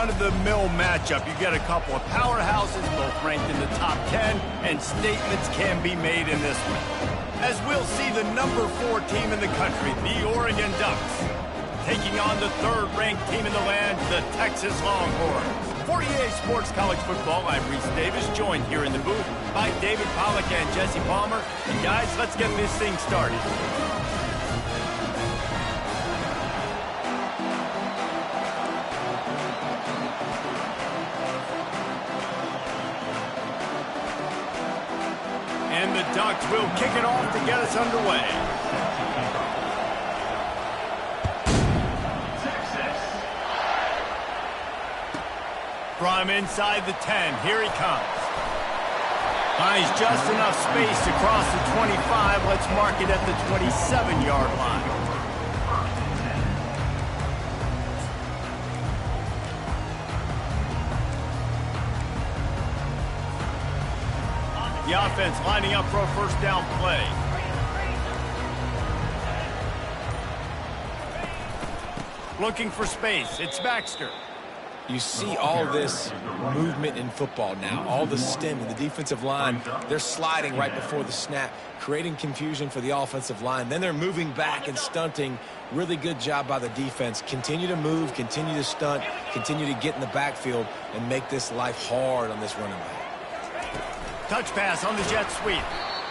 run-of-the-mill matchup. You get a couple of powerhouses, both ranked in the top 10, and statements can be made in this one. As we'll see the number 4 team in the country, the Oregon Ducks, taking on the 3rd-ranked team in the land, the Texas Longhorns. For EA Sports College Football, I'm Reese Davis, joined here in the booth by David Pollack and Jesse Palmer. And guys, let's get this thing started. And the Ducks will kick it off to get us underway. From inside the 10, here he comes. Finds just enough space to cross the 25. Let's mark it at the 27-yard line. The offense lining up for a first down play. Looking for space. It's Baxter. You see all this movement in football now, all the stem in the defensive line. They're sliding right before the snap, creating confusion for the offensive line. Then they're moving back and stunting. Really good job by the defense. Continue to move, continue to stunt, continue to get in the backfield and make this life hard on this running back. Touch pass on the jet sweep.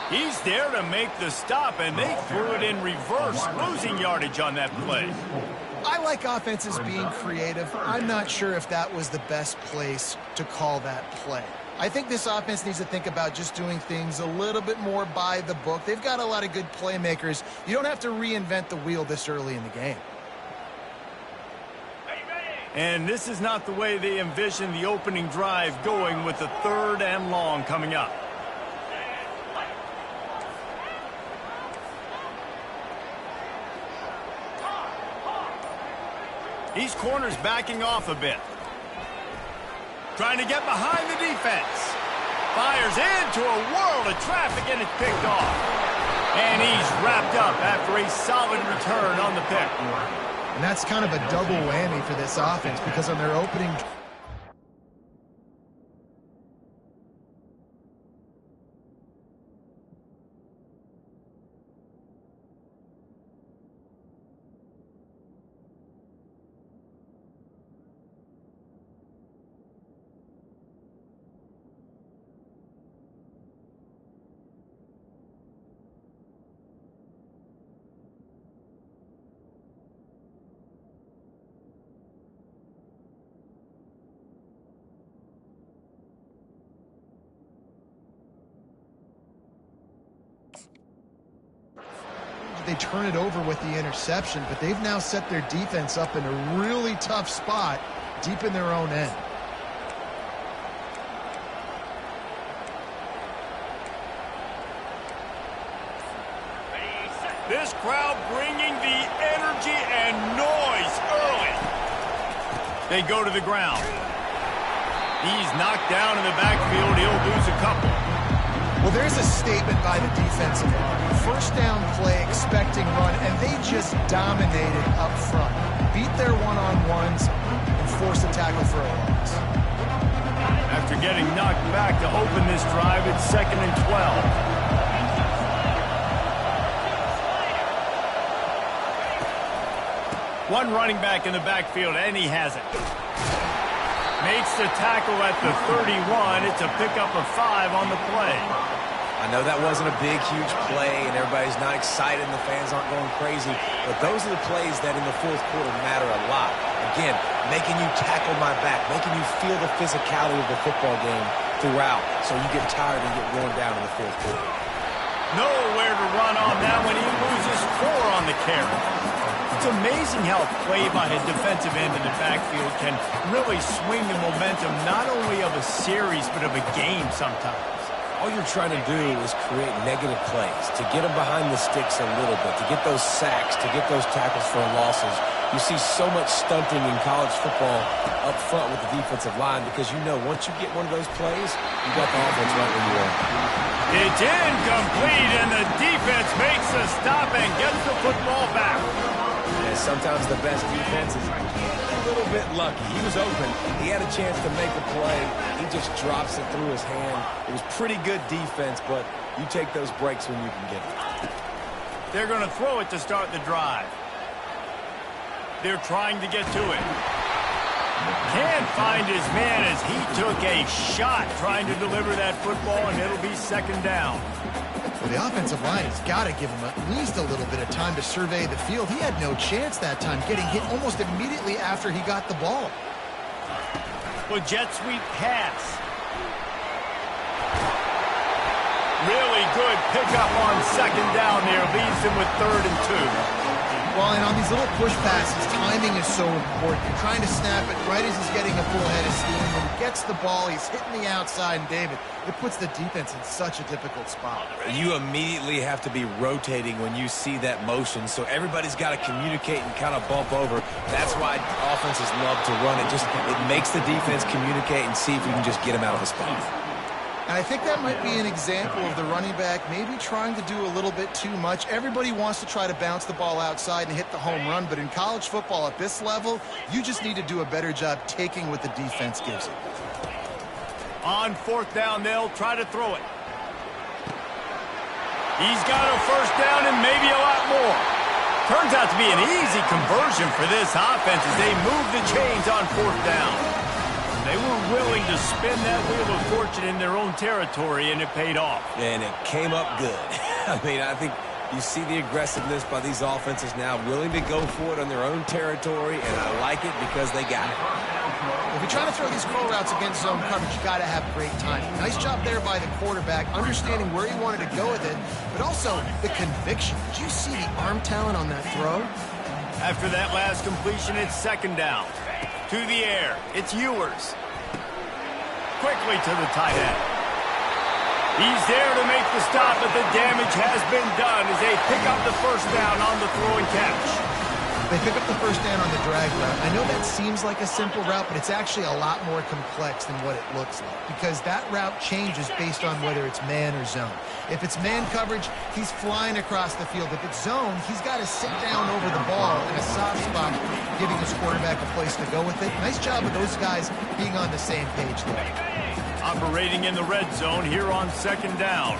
He's there to make the stop, and they threw it in reverse, losing yardage on that play. I like offenses being creative. I'm not sure if that was the best place to call that play. I think this offense needs to think about just doing things a little bit more by the book. They've got a lot of good playmakers. You don't have to reinvent the wheel this early in the game. And this is not the way they envision the opening drive going with the 3rd and long coming up. These corners backing off a bit. Trying to get behind the defense. Fires into a world of traffic, and it's picked off. And he's wrapped up after a solid return on the pick. And that's kind of a double whammy for this offense because on their opening... They turn it over with the interception, but they've now set their defense up in a really tough spot deep in their own end. This crowd bringing the energy and noise early. They go to the ground. He's knocked down in the backfield. He'll lose a couple. Well, there's a statement by the defensive line. First down play, expecting run, and they just dominated up front. Beat their one-on-ones and forced a tackle for a loss. After getting knocked back to open this drive, it's 2nd and 12. One running back in the backfield, and he has it. Makes the tackle at the 31. It's a pickup of 5 on the play. I know that wasn't a big, huge play, and everybody's not excited, and the fans aren't going crazy, but those are the plays that in the 4th quarter matter a lot. Again, making you tackle my back, making you feel the physicality of the football game throughout, so you get tired and get worn down in the 4th quarter. Nowhere to run on that when he loses 4 on the carry. It's amazing how a play by a defensive end in the backfield can really swing the momentum not only of a series but of a game sometimes. All you're trying to do is create negative plays, to get them behind the sticks a little bit, to get those sacks, to get those tackles for losses. You see so much stunting in college football up front with the defensive line because you know once you get one of those plays, you got the offense right where you want. It's incomplete, and the defense makes a stop and gets the football back. Yeah, sometimes the best defense is little bit lucky. He was open. He had a chance to make a play. He just drops it through his hand. It was pretty good defense, but you take those breaks when you can get them. They're going to throw it to start the drive. They're trying to get to it. Can't find his man as he took a shot trying to deliver that football, and it'll be second down. Well, the offensive line has got to give him at least a little bit of time to survey the field. He had no chance that time, getting hit almost immediately after he got the ball. Well, jet sweep pass. Really good pickup on second down there. Leaves him with 3rd and 2. Well, and on these little push passes, timing is so important. You're trying to snap it right as he's getting a full head of steam. When he gets the ball, he's hitting the outside, and David, it puts the defense in such a difficult spot. You immediately have to be rotating when you see that motion, so everybody's got to communicate and kind of bump over. That's why offenses love to run it. It makes the defense communicate and see if you can just get him out of the spot. And I think that might be an example of the running back maybe trying to do a little bit too much. Everybody wants to try to bounce the ball outside and hit the home run, but in college football at this level, you just need to do a better job taking what the defense gives you. On 4th down, they'll try to throw it. He's got a first down and maybe a lot more. Turns out to be an easy conversion for this offense as they move the chains on 4th down. They were willing to spin that wheel of fortune in their own territory, and it paid off. And it came up good. I mean, I think you see the aggressiveness by these offenses now, willing to go for it on their own territory, and I like it because they got it. If you're trying to throw these curl routes against zone coverage, you got to have great timing. Nice job there by the quarterback, understanding where he wanted to go with it, but also the conviction. Did you see the arm talent on that throw? After that last completion, it's second down. To the air, it's Ewers. Quickly to the tight end. He's there to make the stop, but the damage has been done as they pick up the first down on the throw and catch. They pick up the first down on the drag route. I know that seems like a simple route, but it's actually a lot more complex than what it looks like because that route changes based on whether it's man or zone. If it's man coverage, he's flying across the field. If it's zone, he's got to sit down over the ball in a soft spot, giving his quarterback a place to go with it. Nice job of those guys being on the same page there. Operating in the red zone here on second down.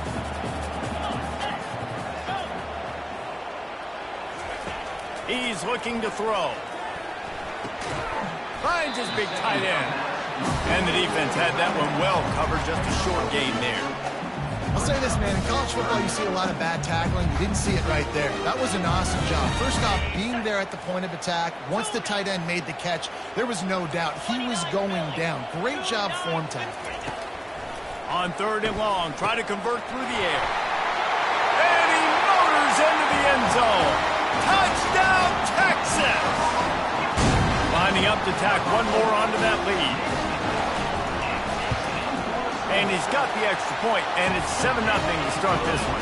He's looking to throw. Finds his big tight end. And the defense had that one well covered, just a short gain there. I'll say this, man. In college football, you see a lot of bad tackling. You didn't see it right there. That was an awesome job. First off, being there at the point of attack. Once the tight end made the catch, there was no doubt he was going down. Great job form tackling. On 3rd and long, try to convert through the air. And he motors into the end zone. Touchdown, Texas! Lining up to tack one more onto that lead. And he's got the extra point, and it's 7-0 to start this one.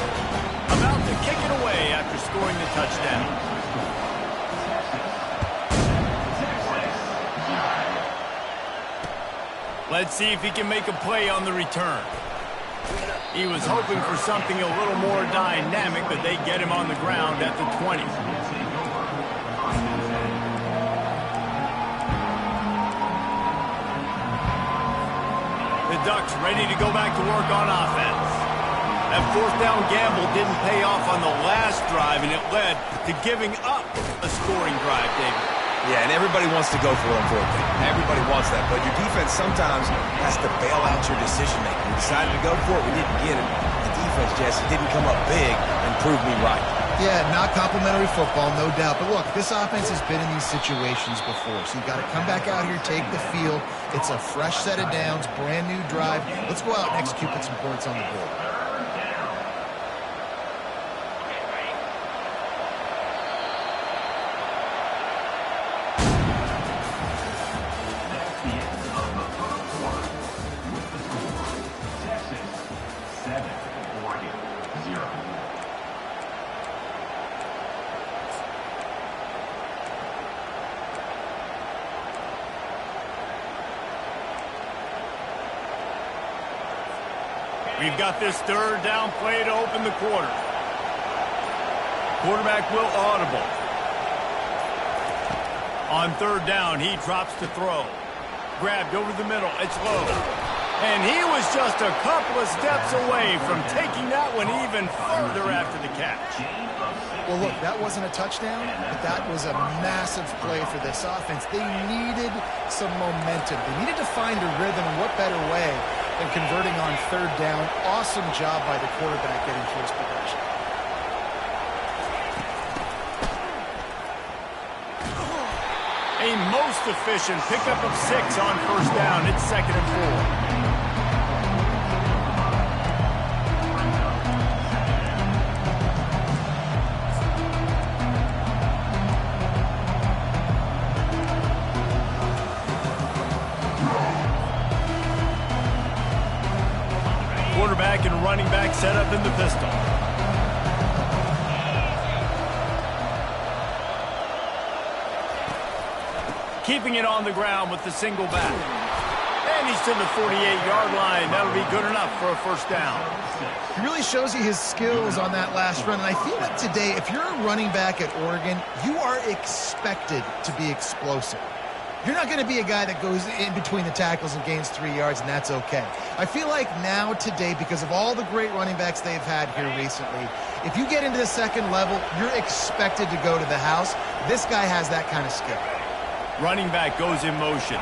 About to kick it away after scoring the touchdown. Let's see if he can make a play on the return. He was hoping for something a little more dynamic, but they get him on the ground at the 20. The Ducks ready to go back to work on offense. That 4th down gamble didn't pay off on the last drive, and it led to giving up a scoring drive, David. Yeah, and everybody wants to go for it on 4th down. Everybody wants that, but your defense sometimes has to bail out your decision-making. We decided to go for it. We didn't get it. The defense, Jesse, didn't come up big and prove me right. Yeah, not complimentary football, no doubt. But look, this offense has been in these situations before, so you got to come back out here, take the field. It's a fresh set of downs, brand new drive. Let's go out and execute, put some points on the board. We've got this 3rd down play to open the quarter. Quarterback will audible. On third down, he drops to throw. Grabbed over the middle. It's low. And he was just a couple of steps away from taking that one even further after the catch. Well, look, that wasn't a touchdown, but that was a massive play for this offense. They needed some momentum. They needed to find a rhythm, and what better way than converting on third down. Awesome job by the quarterback getting to his progression. A most efficient pickup of 6 on first down. It's 2nd and 4. Quarterback and running back set up in the pistol. Keeping it on the ground with the single back. And he's to the 48-yard line. That'll be good enough for a first down. He really shows you his skills on that last run. And I feel like today, if you're a running back at Oregon, you are expected to be explosive. You're not going to be a guy that goes in between the tackles and gains 3 yards, and that's okay. I feel like now today, because of all the great running backs they've had here recently, if you get into the second level, you're expected to go to the house. This guy has that kind of skill. Running back goes in motion.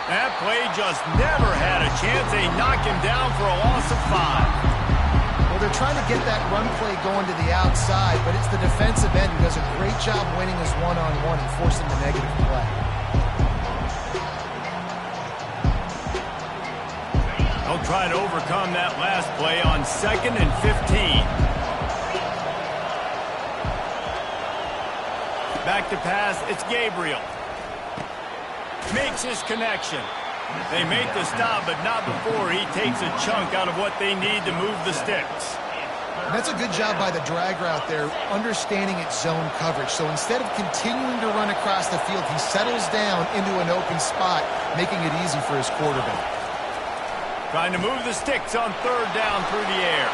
That play just never had a chance. They knock him down for a loss of 5. Well, they're trying to get that run play going to the outside, but it's the defensive end who does a great job winning his one-on-one and forcing the negative play. They'll try to overcome that last play on 2nd and 15. Back to pass, it's Gabriel. Makes his connection. They make the stop, but not before he takes a chunk out of what they need to move the sticks. And that's a good job by the drag route there, understanding its zone coverage. So instead of continuing to run across the field, he settles down into an open spot, making it easy for his quarterback. Trying to move the sticks on third down through the air.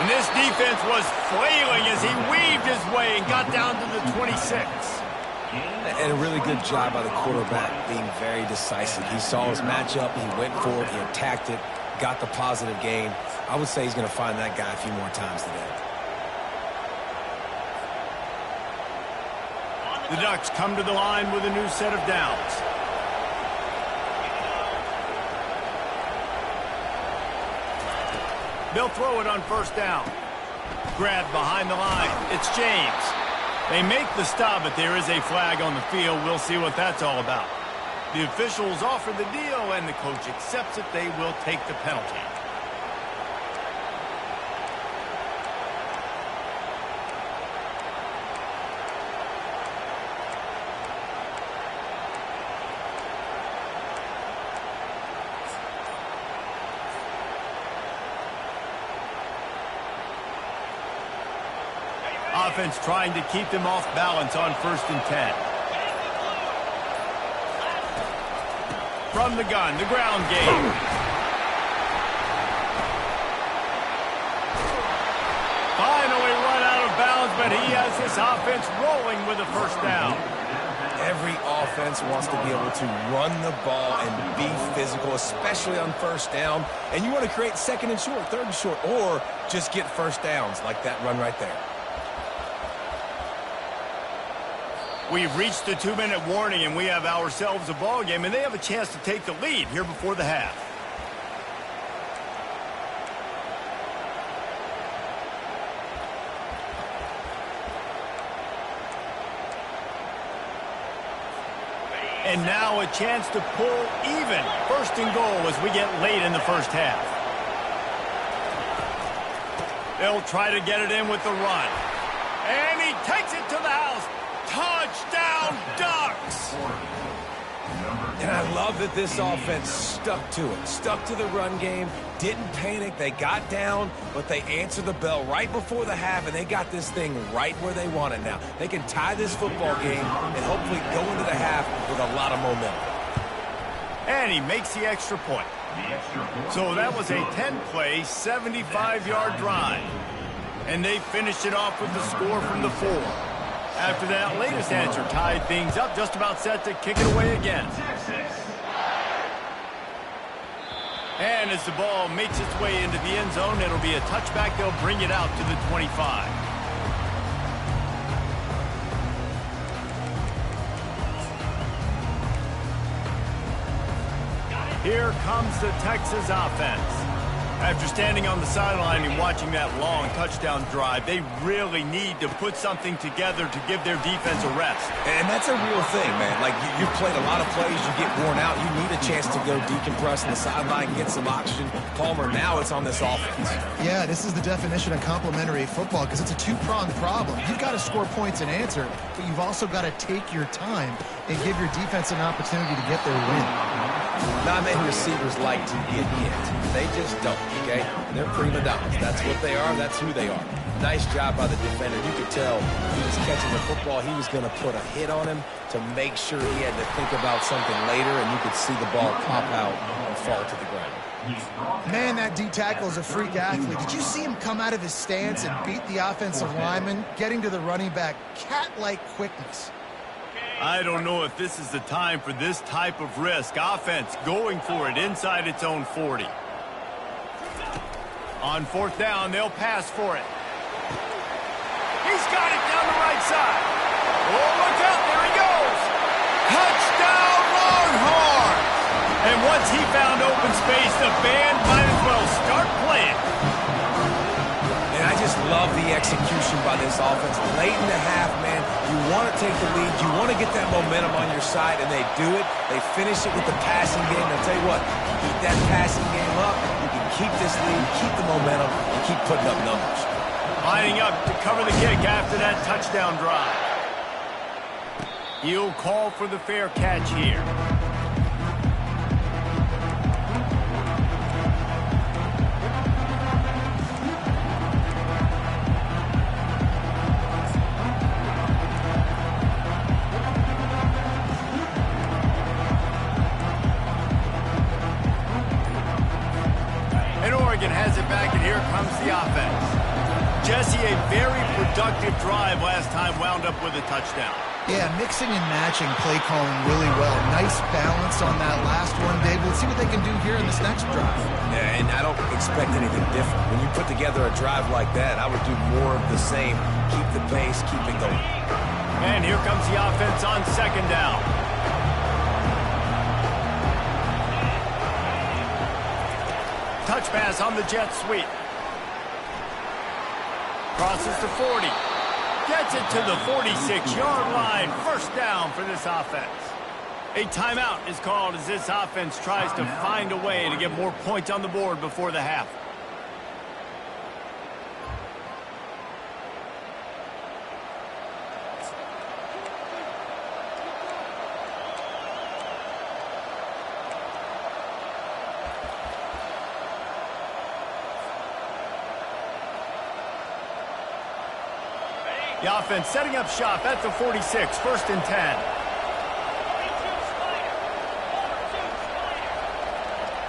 And this defense was flailing as he weaved his way and got down to the 26. And a really good job by the quarterback being very decisive. He saw his matchup, he went for it, he attacked it, got the positive gain. I would say he's going to find that guy a few more times today. The Ducks come to the line with a new set of downs. They'll throw it on first down. Grabbed behind the line. It's James. They make the stop, but there is a flag on the field. We'll see what that's all about. The officials offer the deal, and the coach accepts it. They will take the penalty. Offense trying to keep them off balance on 1st and 10. From the gun, the ground game. Finally run out of bounds, but he has this offense rolling with a first down. Every offense wants to be able to run the ball and be physical, especially on first down. And you want to create 2nd and short, 3rd and short, or just get first downs like that run right there. We've reached the 2-minute warning, and we have ourselves a ball game, and they have a chance to take the lead here before the half. And now a chance to pull even. 1st and goal as we get late in the first half. They'll try to get it in with the run. And he takes it to the house. Touchdown, Ducks! And I love that this offense stuck to it, stuck to the run game, didn't panic. They got down, but they answered the bell right before the half, and they got this thing right where they want it now. They can tie this football game and hopefully go into the half with a lot of momentum. And he makes the extra point. So that was a 10-play, 75-yard drive. And they finished it off with the score from the 4. After that latest answer tied things up, just about set to kick it away again. And as the ball makes its way into the end zone, it'll be a touchback. They'll bring it out to the 25. Here comes the Texas offense. After standing on the sideline and watching that long touchdown drive, they really need to put something together to give their defense a rest. And that's a real thing, man. Like, you've played a lot of plays, you get worn out, you need a chance to go decompress on the sideline, get some oxygen. Palmer, now it's on this offense. Yeah, this is the definition of complementary football because it's a two-pronged problem. You've got to score points and answer, but you've also got to take your time and give your defense an opportunity to get their win. Not many receivers like to get hit. They just don't, okay? They're prima donnas. That's what they are. That's who they are. Nice job by the defender. You could tell he was catching the football. He was going to put a hit on him to make sure he had to think about something later, and you could see the ball pop out and fall to the ground. Man, that D tackle is a freak athlete. Did you see him come out of his stance and beat the offensive lineman, getting to the running back? Cat-like quickness. I don't know if this is the time for this type of risk. Offense going for it inside its own 40. On fourth down, they'll pass for it. He's got it down the right side. Oh, look out, there he goes. Touchdown, Longhorns! And once he found open space, the band might as well start playing. And I just love the execution by this offense. Late in the half, man, you want to take the lead. You want to get that momentum on your side, and they do it. They finish it with the passing game. I'll tell you what, keep that passing game up. You can keep this lead, keep the momentum, and keep putting up numbers. Lining up to cover the kick after that touchdown drive. He'll call for the fair catch here. Has it back, and here comes the offense. Jesse, a very productive drive last time, wound up with a touchdown. Yeah, mixing and matching play calling really well. Nice balance on that last one, Dave. Let's see what they can do here in this next drive. Yeah, and I don't expect anything different. When you put together a drive like that, I would do more of the same. Keep the pace, keep it going. And here comes the offense on second down. Touch pass on the jet sweep. Crosses to 40. Gets it to the 46-yard line. First down for this offense. A timeout is called as this offense tries to find a way to get more points on the board before the half. The offense setting up shop at the 46, first and 10.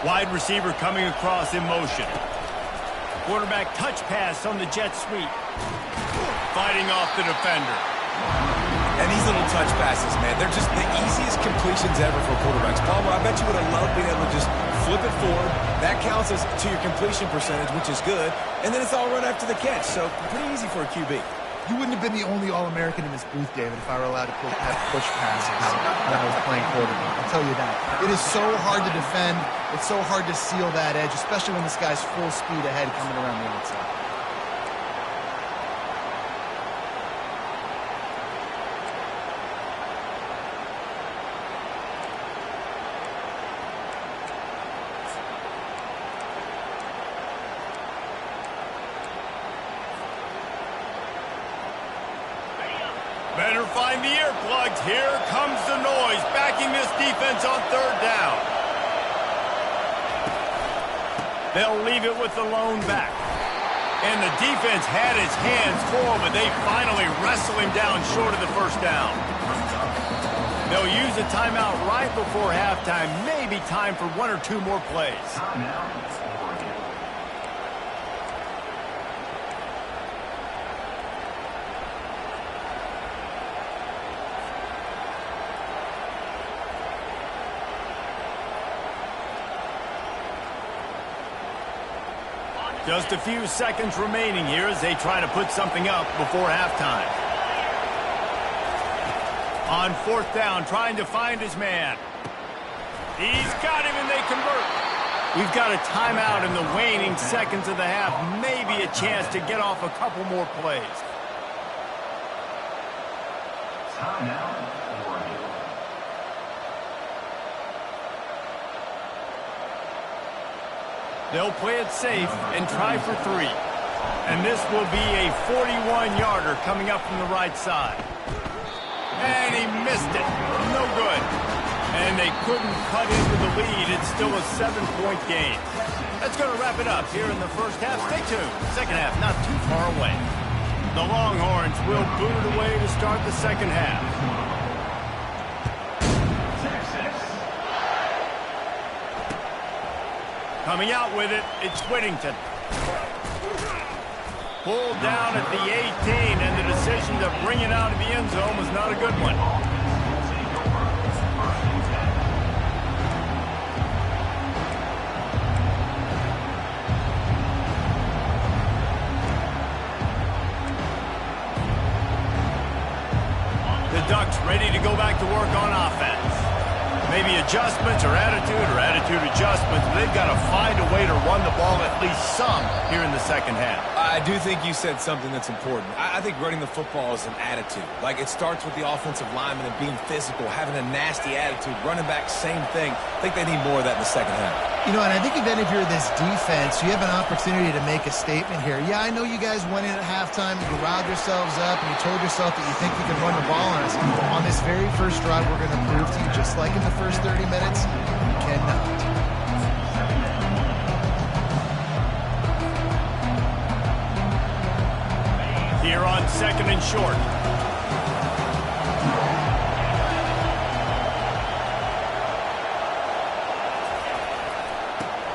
Wide receiver coming across in motion. Quarterback touch pass on the jet sweep. Fighting off the defender. And these little touch passes, man, they're just the easiest completions ever for quarterbacks. Palmer, I bet you would have loved being able to just flip it forward. That counts as to your completion percentage, which is good. And then it's all run after the catch, so pretty easy for a QB. You wouldn't have been the only All-American in this booth, David, if I were allowed to have push passes when I was playing quarterback. I'll tell you that. It is so hard to defend. It's so hard to seal that edge, especially when this guy's full speed ahead coming around the outside. Better find the earplugs. Here comes the noise, backing this defense on third down. They'll leave it with the lone back. And the defense had his hands full, but they finally wrestle him down short of the first down. They'll use a timeout right before halftime. Maybe time for one or two more plays. Just a few seconds remaining here as they try to put something up before halftime. On fourth down, trying to find his man. He's got him, and they convert. We've got a timeout in the waning seconds of the half. Maybe a chance to get off a couple more plays. They'll play it safe and try for 3. And this will be a 41-yarder coming up from the right side. And he missed it. No good. And they couldn't cut into the lead. It's still a 7-point game. That's going to wrap it up here in the first half. Stay tuned. Second half not too far away. The Longhorns will boot it away to start the second half. Coming out with it, it's Whittington. Pulled down at the 18, and the decision to bring it out of the end zone was not a good one. The Ducks ready to go back to work on offense. Maybe adjustments or attitude adjustments. But they've got to find a way to run the ball at least some here in the second half. I do think you said something that's important. I think running the football is an attitude. Like, it starts with the offensive lineman and being physical, having a nasty attitude. Running back, same thing. I think they need more of that in the second half. You know, and I think even if you're this defense, you have an opportunity to make a statement here. Yeah, I know you guys went in at halftime, you riled yourselves up, and you told yourself that you think you can run the ball on us. On this very first drive, we're going to prove to you, just like in the first 30 minutes, you cannot. Here on second and short.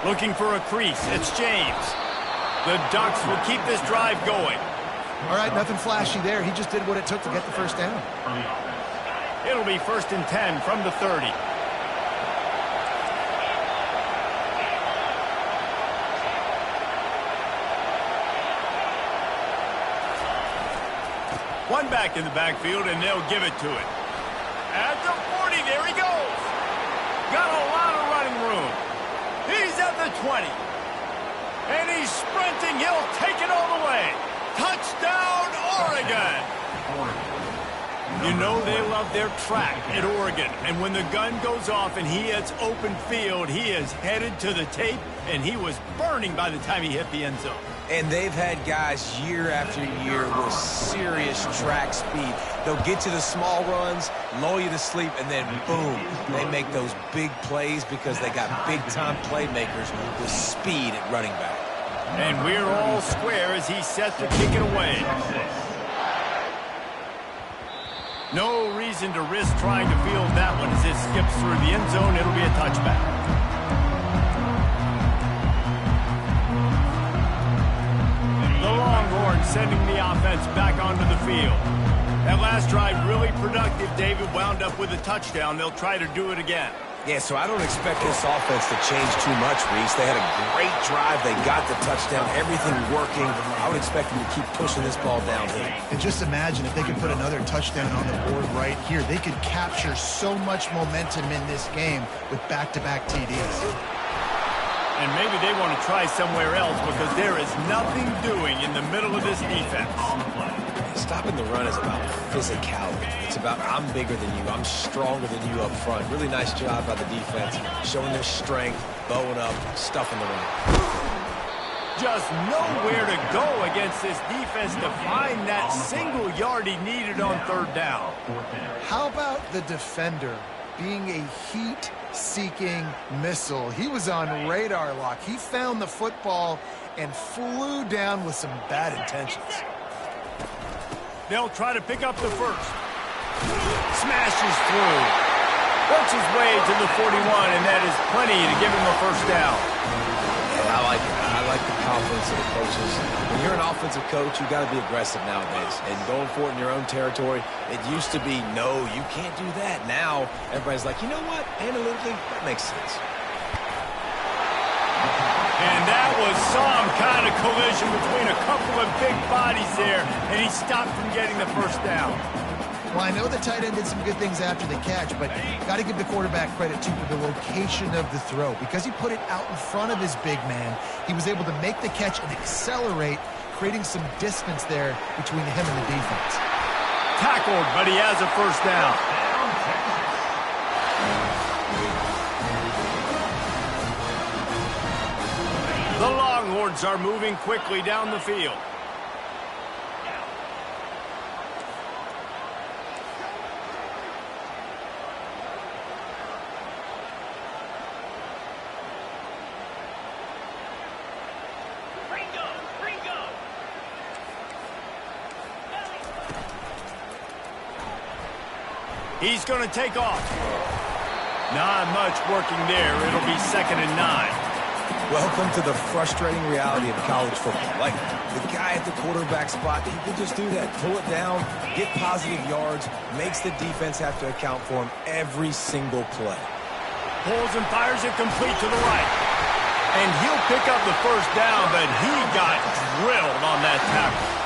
Looking for a crease. It's James. The Ducks will keep this drive going. All right, nothing flashy there. He just did what it took to get the first down. It'll be 1st and 10 from the 30. One back in the backfield, and they'll give it to it. At the 40, there he goes. Got a lot of running room. He's at the 20. And he's sprinting. He'll take it all the way. Touchdown, Oregon. You know they love their track at Oregon. And when the gun goes off and he hits open field, he is headed to the tape, and he was burning by the time he hit the end zone. And they've had guys year after year with serious track speed. They'll get you the small runs, lull you to sleep, and then boom, they make those big plays because they got big-time playmakers with speed at running back. And we're all square as he's set to kick it away. No reason to risk trying to field that one as it skips through the end zone. It'll be a touchback. The Longhorns sending the offense back onto the field. That last drive really productive. David wound up with a touchdown. They'll try to do it again. Yeah, so I don't expect this offense to change too much, Reese. They had a great drive. They got the touchdown. Everything working. I would expect them to keep pushing this ball downhill. And just imagine if they could put another touchdown on the board right here. They could capture so much momentum in this game with back-to-back TDs. And maybe they want to try somewhere else because there is nothing doing in the middle of this defense. Stopping the run is about physicality. It's about I'm bigger than you. I'm stronger than you up front. Really nice job by the defense, showing their strength, bowing up, stuffing the run. Just nowhere to go against this defense to find that single yard he needed on third down. How about the defender being a heat-seeking missile? He was on radar lock. He found the football and flew down with some bad intentions. They'll try to pick up the first. Smashes through. Works his way to the 41, and that is plenty to give him a first down. Yeah, I like it. I like the confidence of the coaches. When you're an offensive coach, you got to be aggressive nowadays. And going for it in your own territory, it used to be, no, you can't do that. Now, everybody's like, you know what? Analytically, that makes sense. And that was some kind of collision between a couple of big bodies there, and he stopped from getting the first down. Well, I know the tight end did some good things after the catch, but got to give the quarterback credit, too, for the location of the throw. Because he put it out in front of his big man, he was able to make the catch and accelerate, creating some distance there between him and the defense. Tackled, but he has a first down. The Longhorns are moving quickly down the field. He's going to take off. Not much working there. It'll be 2nd and 9. Welcome to the frustrating reality of college football. Like, the guy at the quarterback spot, he can just do that. Pull it down, get positive yards, makes the defense have to account for him every single play. Pulls and fires it complete to the right. And he'll pick up the first down, but he got drilled on that tackle.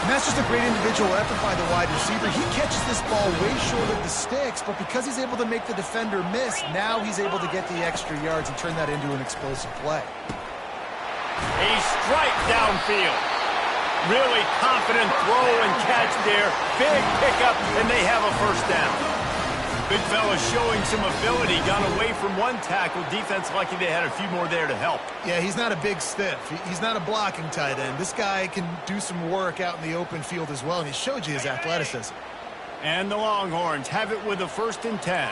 And that's just a great individual effort by the wide receiver. He catches this ball way short of the sticks, but because he's able to make the defender miss, now he's able to get the extra yards and turn that into an explosive play. A strike downfield. Really confident throw and catch there. Big pickup, and they have a first down. Big fella showing some ability. Got away from one tackle. Defense lucky they had a few more there to help. Yeah, he's not a big stiff. He's not a blocking tight end. This guy can do some work out in the open field as well, and he showed you his athleticism. And the Longhorns have it with a 1st and 10.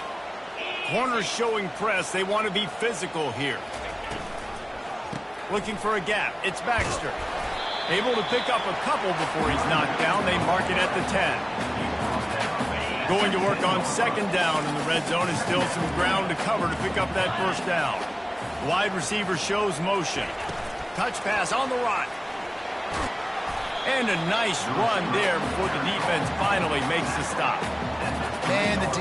Corners showing press. They want to be physical here. Looking for a gap. It's Baxter. Able to pick up a couple before he's knocked down. They mark it at the 10. Going to work on 2nd down in the red zone, and still some ground to cover to pick up that first down. Wide receiver shows motion. Touch pass on the run. And a nice run there before the defense finally makes the stop. Man, the